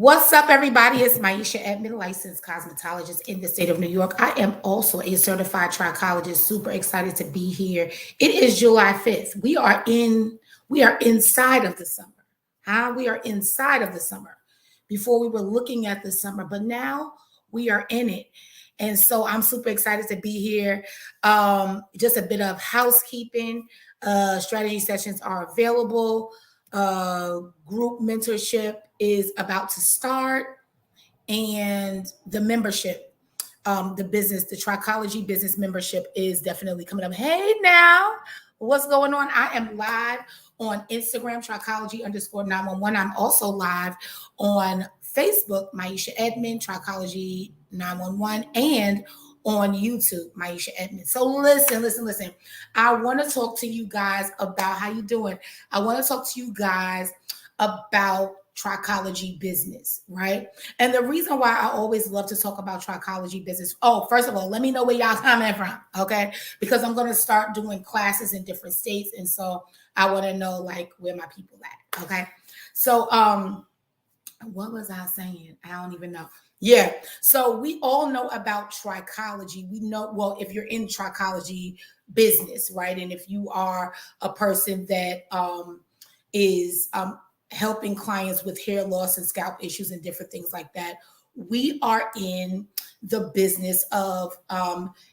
What's up, everybody? It's Maisha Edmond, licensed cosmetologist in the state of New York. I am also a certified trichologist. Super excited to be here. It is July 5th. We are inside of the summer. We are inside of the summer. Before we were looking at the summer, but now we are in it. And so I'm super excited to be here. Just a bit of housekeeping. Strategy sessions are available. Group mentorship is about to start, and the membership, the Trichology Business membership is definitely coming up. Hey now, what's going on? I am live on Instagram, Trichology_911. I'm also live on Facebook, Maisha Edmond, Trichology 911, and on YouTube, Maisha Edmond. So listen. I want to talk to you guys about how you doing. I want to talk to you guys about Trichology Business, right? And the reason why I always love to talk about Trichology Business, first of all, let me know where y'all coming from, okay? Because I'm going to start doing classes in different states, and so I want to know like where my people at, okay? So what was I saying? I don't even know. Yeah. So we all know about trichology. We know, well, if you're in Trichology Business, right? And if you are a person that is helping clients with hair loss and scalp issues and different things like that, we are in the business of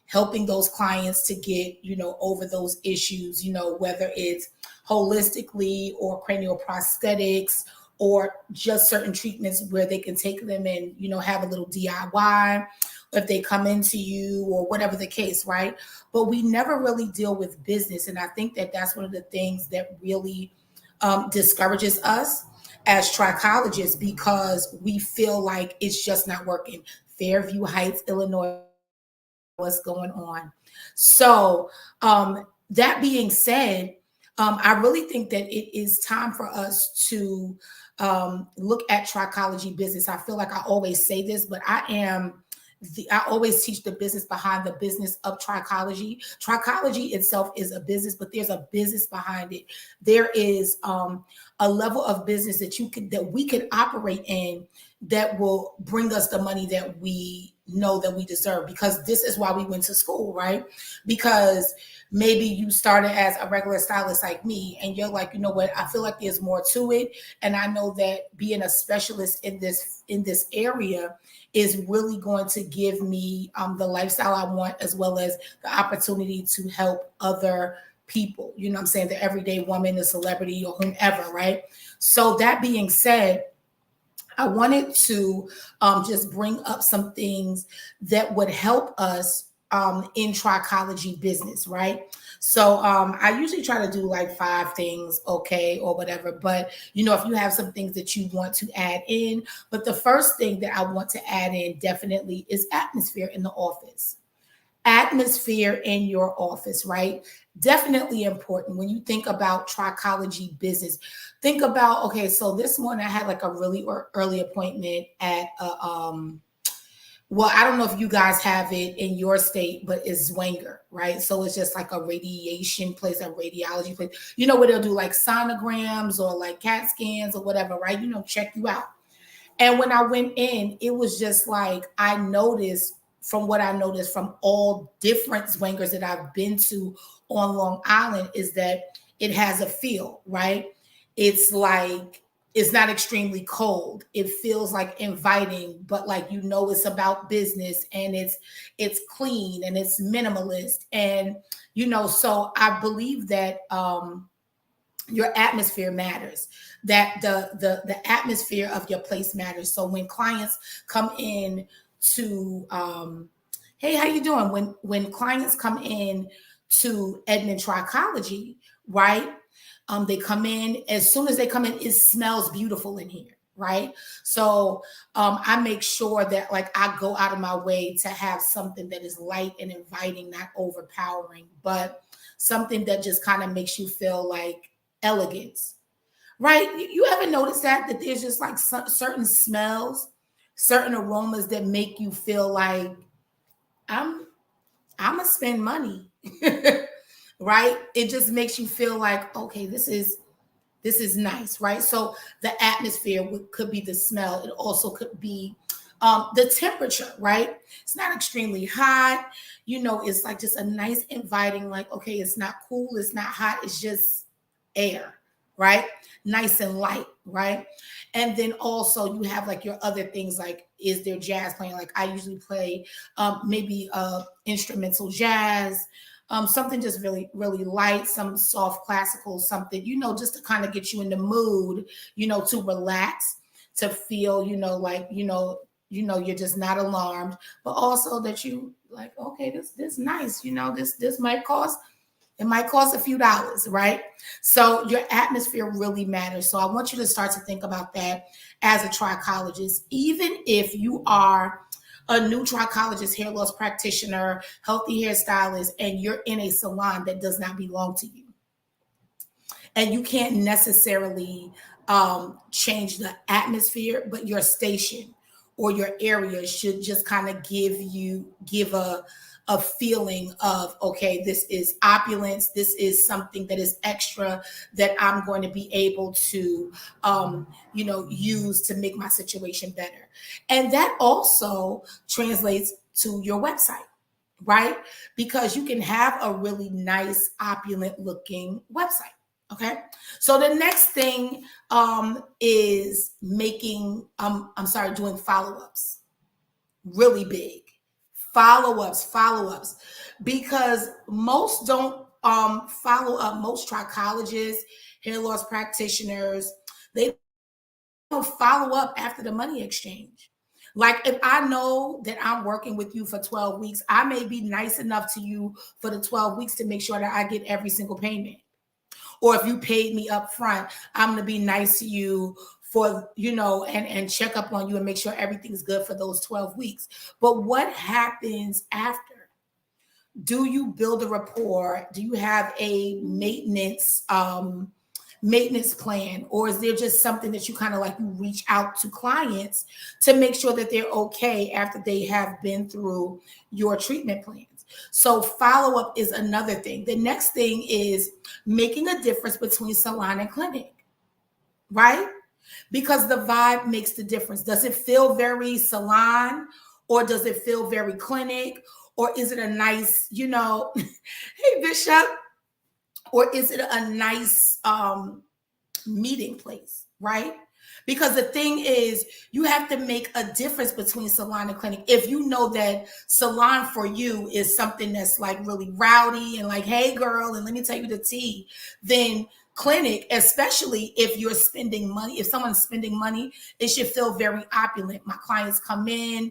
helping those clients to get, over those issues, whether it's holistically or cranial prosthetics, or just certain treatments where they can take them and, have a little DIY if they come into you or whatever the case, right? But we never really deal with business. And I think that that's one of the things that really discourages us as trichologists, because we feel like it's just not working. Fairview Heights, Illinois, what's going on? So that being said, I really think that it is time for us to look at Trichology Business. I feel like I always say this, but I always teach the business behind the business of trichology. Trichology itself is a business, but there's a business behind it. There is a level of business that we can operate in that will bring us the money that we know that we deserve, because this is why we went to school, right? Because maybe you started as a regular stylist like me, and you're like, you know what, I feel like there's more to it. And I know that being a specialist in this area is really going to give me the lifestyle I want, as well as the opportunity to help other people, you know what I'm saying? The everyday woman, the celebrity, or whomever, right? So that being said, I wanted to just bring up some things that would help us in Trichology Business, right? So I usually try to do like 5 things, okay, or whatever. But, if you have some things that you want to add in, but the first thing that I want to add in definitely is atmosphere in the office. Atmosphere in your office, right? Definitely important. When you think about Trichology Business, think about, okay, so this morning I had like a really early appointment at well, I don't know if you guys have it in your state, but it's Zwanger, right? So it's just like a radiation place, a radiology place, where they'll do like sonograms or like CAT scans or whatever, right? Check you out. And when I went in, it was just like, I noticed from what I noticed from all different Zwangers that I've been to on Long Island, is that it has a feel, right? It's like, it's not extremely cold. It feels like inviting, but like, it's about business, and it's clean and it's minimalist. And, so I believe that your atmosphere matters, that the atmosphere of your place matters. So when clients come in to hey, how you doing? When clients come in to Edmond Trichology, right? They come in, as soon as they come in, it smells beautiful in here, right? So I make sure that like I go out of my way to have something that is light and inviting, not overpowering, but something that just kind of makes you feel like elegance, right? You ever notice that there's just like certain smells, certain aromas that make you feel like I'm gonna spend money, right? It just makes you feel like, okay, this is This is nice, right? So the atmosphere could be the smell. It also could be the temperature, right? It's not extremely hot. It's like just a nice inviting, like, okay, it's not cool, it's not hot, it's just air, right? Nice and light, right? And then also you have like your other things, like, is there jazz playing? Like I usually play maybe instrumental jazz, something just really, really light, some soft classical, something, just to kind of get you in the mood, to relax, to feel, like, you're just not alarmed, but also that you like, okay, this nice, this might cost a few dollars, right? So your atmosphere really matters. So I want you to start to think about that as a trichologist, even if you are a new trichologist, hair loss practitioner, healthy hairstylist, and you're in a salon that does not belong to you. And you can't necessarily change the atmosphere, but your station or your area should just kind of give a feeling of, okay, this is opulence. This is something that is extra that I'm going to be able to, use to make my situation better. And that also translates to your website, right? Because you can have a really nice, opulent looking website. Okay. So the next thing is doing follow-ups. Really big. Follow-ups. Because most don't follow up. Most trichologists, hair loss practitioners, they don't follow up after the money exchange. Like if I know that I'm working with you for 12 weeks, I may be nice enough to you for the 12 weeks to make sure that I get every single payment. Or if you paid me up front, I'm going to be nice to you for, and check up on you and make sure everything's good for those 12 weeks. But what happens after? Do you build a rapport? Do you have a maintenance plan? Or is there just something that you kind of like, you reach out to clients to make sure that they're okay after they have been through your treatment plans? So follow-up is another thing. The next thing is making a difference between salon and clinic, right? Because the vibe makes the difference. Does it feel very salon, or does it feel very clinic? Or is it a nice, hey, Bishop, or is it a nice meeting place, right? Because the thing is, you have to make a difference between salon and clinic. If you know that salon for you is something that's like really rowdy and like, hey girl, and let me tell you the tea, then clinic, especially if you're spending money, if someone's spending money, it should feel very opulent. My clients come in,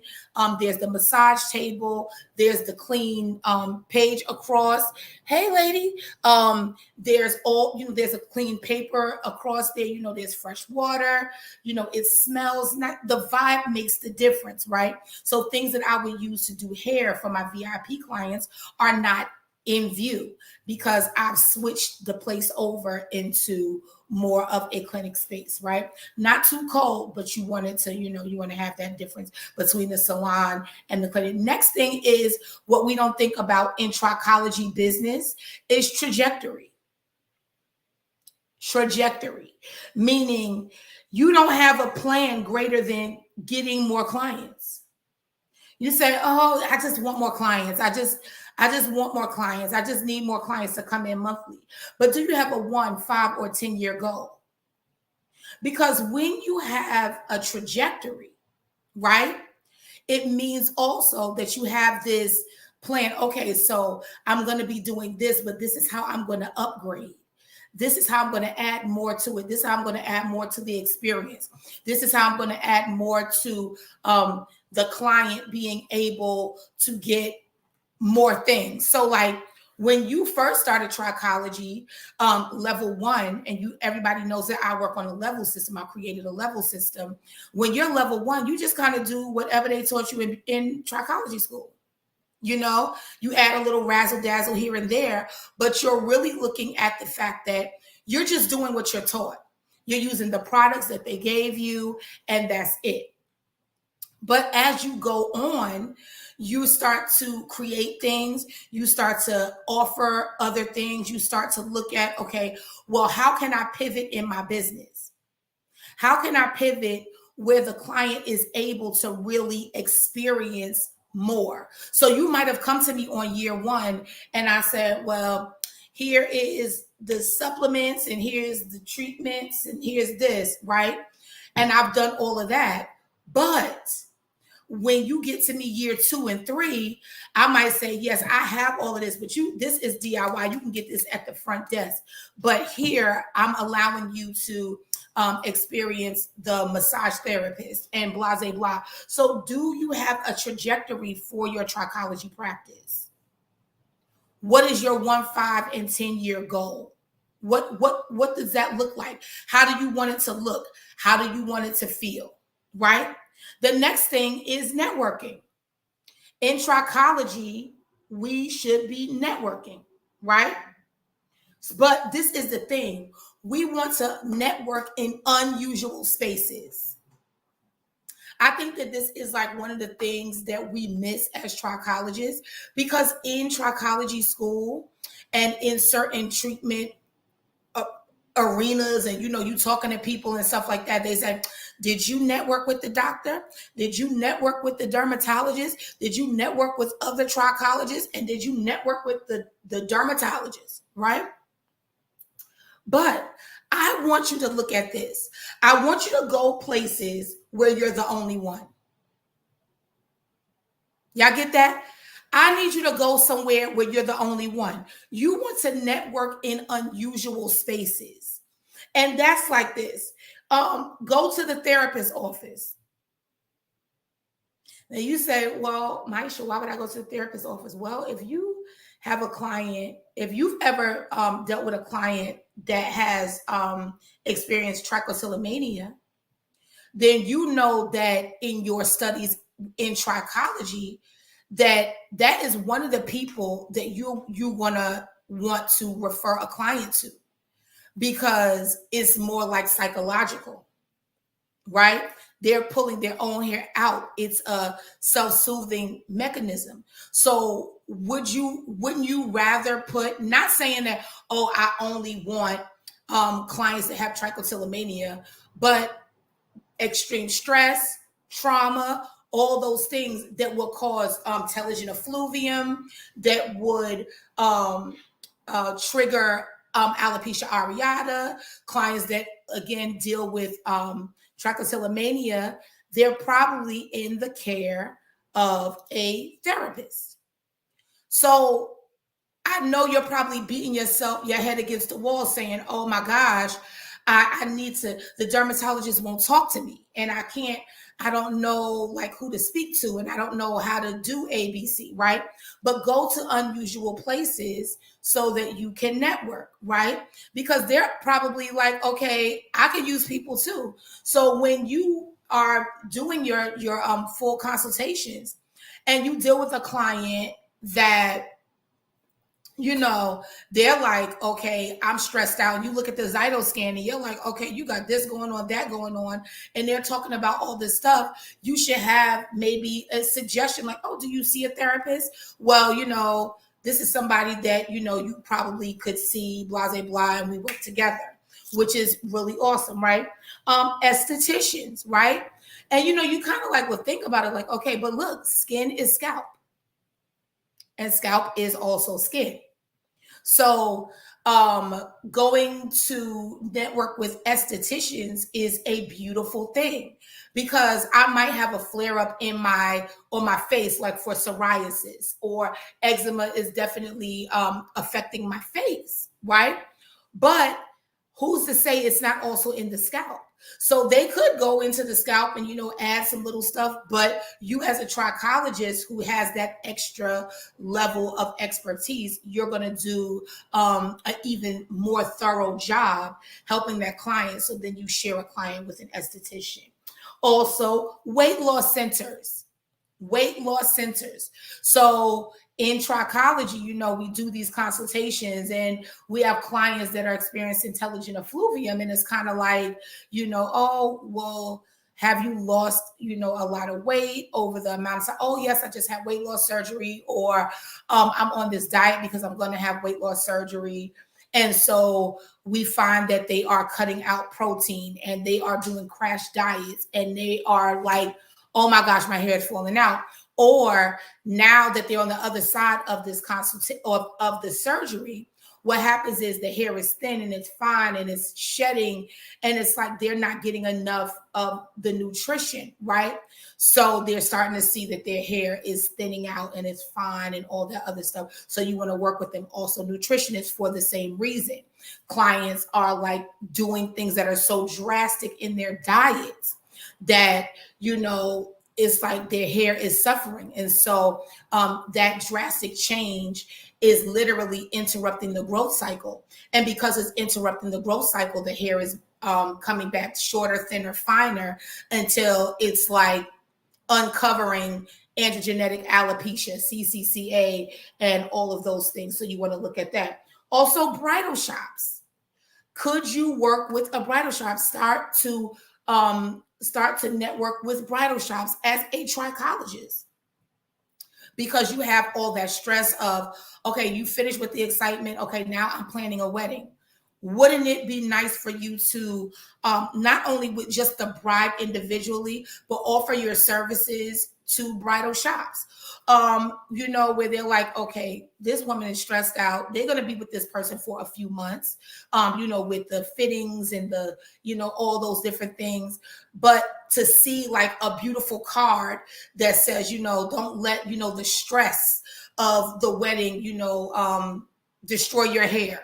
there's the massage table, there's the clean page across. Hey lady, there's there's a clean paper across there, there's fresh water, it smells, not the vibe makes the difference, right? So things that I would use to do hair for my VIP clients are not in view because I've switched the place over into more of a clinic space, right? Not too cold, but you want it to, you want to have that difference between the salon and the clinic. Next thing is what we don't think about in Trichology Business is trajectory. Trajectory, meaning you don't have a plan greater than getting more clients. You say, oh, I just want more clients. I just want more clients. I just need more clients to come in monthly. But do you have a 1, 5, or 10-year goal? Because when you have a trajectory, right, it means also that you have this plan. Okay, so I'm going to be doing this, but this is how I'm going to upgrade. This is how I'm going to add more to it. This is how I'm going to add more to the experience. This is how I'm going to add more to the client being able to get more things. So like when you first started Trichology, level 1, and everybody knows that I work on a level system. I created a level system. When you're level 1, you just kind of do whatever they taught you in Trichology school. You add a little razzle dazzle here and there, but you're really looking at the fact that you're just doing what you're taught. You're using the products that they gave you, and that's it. But as you go on, you start to create things, you start to offer other things, you start to look at, okay, well, how can I pivot in my business? How can I pivot where the client is able to really experience more? So you might have come to me on year one and I said, well, here is the supplements and here's the treatments and here's this, right? And I've done all of that. But when you get to me year 2 and 3, I might say, yes, I have all of this, but this is DIY. You can get this at the front desk. But here I'm allowing you to experience the massage therapist and blah, blah, blah. So do you have a trajectory for your trichology practice? What is your 1, 5, and 10-year goal? What does that look like? How do you want it to look? How do you want it to feel? Right? The next thing is networking. In trichology, we should be networking, right? But this is the thing. We want to network in unusual spaces. I think that this is like one of the things that we miss as trichologists, because in trichology school and in certain treatment arenas, and you talking to people and stuff like that, they say, did you network with the doctor? Did you network with the dermatologist? Did you network with other trichologists? And did you network with the dermatologist, right? But I want you to look at this. I want you to go places where you're the only one. Y'all get that? I need you to go somewhere where you're the only one. You want to network in unusual spaces. And that's like this. Go to the therapist's office. Now you say, well, Maisha, why would I go to the therapist's office? Well, if you have a client, if you've ever dealt with a client that has experienced trichotillomania, then you know that in your studies in trichology, that is one of the people that you're gonna want to refer a client to, because it's more like psychological, right? They're pulling their own hair out. It's a self-soothing mechanism. So wouldn't you rather put, not saying that, oh, I only want clients that have trichotillomania, but extreme stress, trauma, all those things that will cause telogen effluvium, that would trigger alopecia areata, clients that, again, deal with trichotillomania, they're probably in the care of a therapist. So I know you're probably beating your head against the wall saying, oh my gosh, I need to, the dermatologist won't talk to me, and I don't know like who to speak to, and I don't know how to do ABC, right? But go to unusual places so that you can network, right? Because they're probably like, okay, I could use people too. So when you are doing your full consultations and you deal with a client that, they're like, okay, I'm stressed out. And you look at the Zyto scan and you're like, okay, you got this going on, that going on. And they're talking about all this stuff. You should have maybe a suggestion like, oh, do you see a therapist? Well, this is somebody that, you probably could see, blah, blah, blah, and we work together, which is really awesome, right? Estheticians, right? And, you kind of like will think about it like, okay, but look, skin is scalp. And scalp is also skin. So going to network with estheticians is a beautiful thing, because I might have a flare up on my face, like for psoriasis, or eczema is definitely affecting my face, right? But who's to say it's not also in the scalp? So they could go into the scalp and, add some little stuff, but you as a trichologist who has that extra level of expertise, you're going to do an even more thorough job helping that client. So then you share a client with an esthetician. Also, weight loss centers. So in trichology, we do these consultations and we have clients that are experiencing telogen effluvium, and it's kind of like, oh, well, Have you lost, a lot of weight over the amount of time? Oh, yes, I just had weight loss surgery, or I'm on this diet because I'm going to have weight loss surgery. And so we find that they are cutting out protein and they are doing crash diets and they are like, oh my gosh, my hair is falling out. Or now that they're on the other side of this of the surgery, what happens is the hair is thin and it's fine and it's shedding, and it's like they're not getting enough of the nutrition, right? So they're starting to see that their hair is thinning out and it's fine and all that other stuff. So you want to work with them. Also, nutritionists for the same reason. Clients are like doing things that are so drastic in their diets that, it's like their hair is suffering. And so that drastic change is literally interrupting the growth cycle. And because it's interrupting the growth cycle, the hair is coming back shorter, thinner, finer, until it's like uncovering androgenetic alopecia, CCCA, and all of those things. So you want to look at that. Also, bridal shops. Could you work with a bridal shop? Start to network with bridal shops as a trichologist, because you have all that stress of, okay, you finished with the excitement. Okay, now I'm planning a wedding. Wouldn't it be nice for you to not only with just the bride individually, but offer your services to bridal shops? Where they're like, okay, this woman is stressed out. They're going to be with this person for a few months, with the fittings and the, all those different things. But to see like a beautiful card that says, don't let, the stress of the wedding, destroy your hair,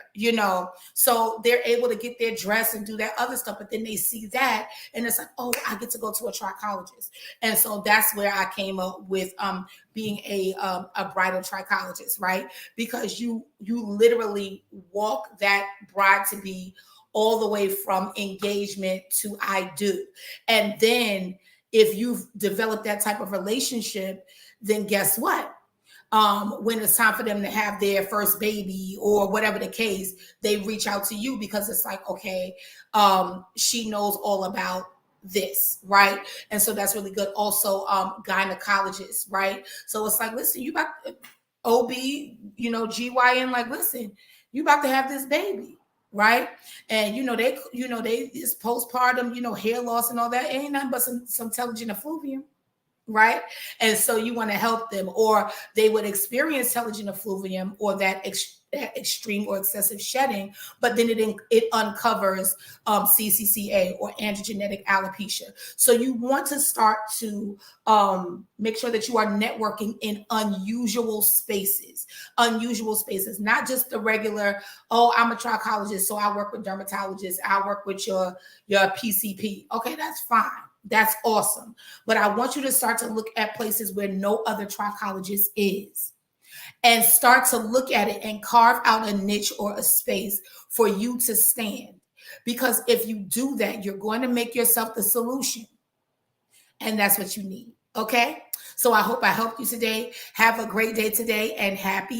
so they're able to get their dress and do that other stuff. But then they see that and it's like, oh, I get to go to a trichologist. And so that's where I came up with being a bridal trichologist, right? Because you literally walk that bride to be all the way from engagement to I do. And then if you've developed that type of relationship, then guess what? When it's time for them to have their first baby or whatever the case, they reach out to you because it's like, okay, she knows all about this, right? And so that's really good. Also, gynecologists, right? So it's like, listen, you about OB, GYN, like, listen, you about to have this baby, right? And they this postpartum, hair loss and all that ain't nothing but some telogen effluvium. Right. And so you want to help them, or they would experience telogen effluvium or that extreme or excessive shedding, but then it uncovers CCCA or androgenetic alopecia. So you want to start to make sure that you are networking in unusual spaces, not just the regular, oh, I'm a trichologist, so I work with dermatologists, I work with your PCP. Okay, that's fine. That's awesome. But I want you to start to look at places where no other trichologist is, and start to look at it and carve out a niche or a space for you to stand. Because if you do that, you're going to make yourself the solution. And that's what you need. Okay. So I hope I helped you today. Have a great day today and happy